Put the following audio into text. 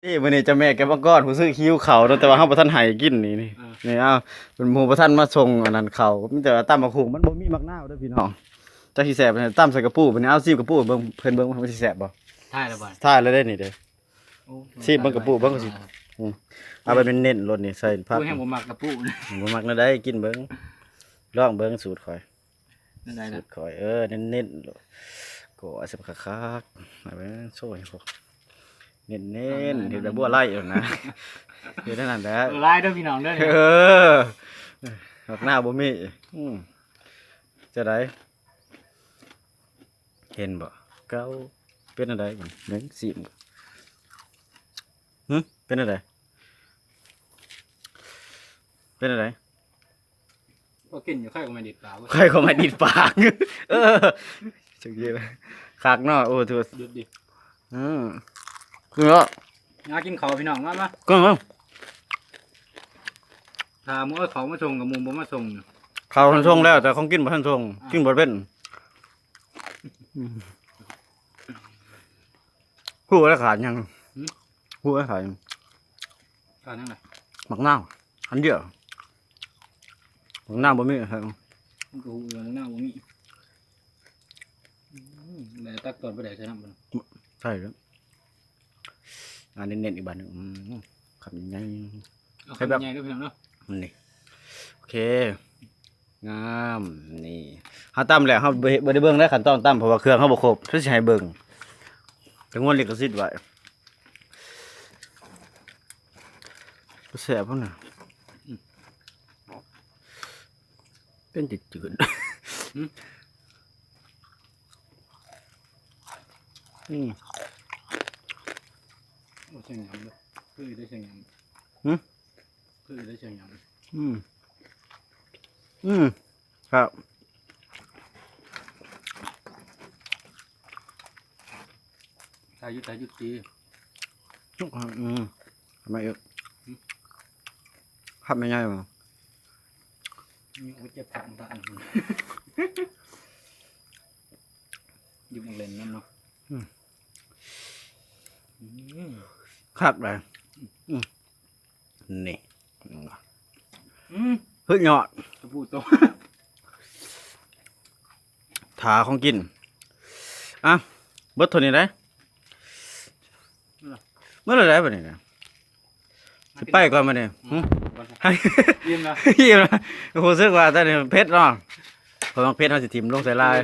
นี่มื้อนี้เจ้าแม่แกบ่ก้อนผู้ซื้อคิวเขาวเนาะแต่ว่าเฮาบ่ทันให้กินนี่นี่เอาเป็นหมู่บ่ทันมาส่งอันนั้นเขาวมีแต่ว่าตำบักหุ่งมันบ่มีมักนาวเด้อพี่น้องจักสิแซ่บตำใส่กระปูบัดนี้เอาซีบกระปูเบิ่งเพิ่นเบิ่งว่ามันสิแซ่บบ่ ถ่ายแล้วบ่ ท่าแล้วได้นี่เด้อซีบเบิ่งกระปูเบิ่งก็สิเอาไปเป็นเน้นรสนี่ใส่ผัก ปูให้ผมมักกระปูนะ บ่มักแนวใดกินเบิ่งลองเบิ่งสูตรข่อย นั่นได้ สู นะ ตรข่อยเน้นๆก็เอาสิคักๆเอาไปโซ่ให้พวกเน้นๆเฮ็ดแบบบัวไล่เอานะเฮ็ดนั่นแหละ ไล่ด้วยพี่น้องด้วย เออหักหน้าบ่มีจะได้เห็นบ่เก้าเป็นอะไรกันหนึ่งสิบเป็นอะไรเป็นอะไร ก็กินอยู่ค่ายก็ไม่ดิดเปล่า ใครเขามาดิดปากเออจังเยอะคักเนาะโอ้โห หยุดดิ คือเนาะ งากินข้าวพี่น้องมา ก็เนาะ ถามว่าเขามาส่งกับมุมบ่มาส่ง เขาทันทรงแล้วแต่ของกินบ่ทันทรงกินบ่เป็นหูแล้วขาดยังหูแล้วขาดยัง การทั้งไหน หมักนาวอันเดียวหมักนาวบ่มีครับ มันก็หูเรื่องหน้าบ่มีแต่ตักตอนไปได้ใช่น้ำมัน ใช่แล้วอันเน้นๆอีกบาทหนึงขับยังไง เอาข้าวใหญ่ด้วยพี่น้องเนาะ มันนี่โอเคงามนี่เฮาตำแล้วเฮาบ่ได้เบิ่งได้ขั้นตอนตำเพราะว่าเครื่องเฮาบ่ครบเพิ่นสิให้เบิ่งแต่งวนลิขสิทธิ์ไว้บ่แซ่บพุ่นน่ะเป็นจืดๆนี่ โอ้เชียงยำด้วยคือได้เชียงยำ คือได้เชียงยำ ครับ ตายยุดตี ทำไมเยอะทำไม่ง่ายมั้ง มีโอ้เจ็บตังตาอยู่มังเลนนั่นเนาะ ครับเลยนี่เฮ้ยหยอด จะพูดโต ถาของกินอ่ะเบิดเท่านี้ได้เมื่อไรแบบนี้เนี่ยสิไปก่อนมาเนี่ย ยิ้มนะ ยิ้มนะรู้สึกว่าตอนนี้เพชรเนาะพอเพชรเขาสิทิมลงใส่ลาย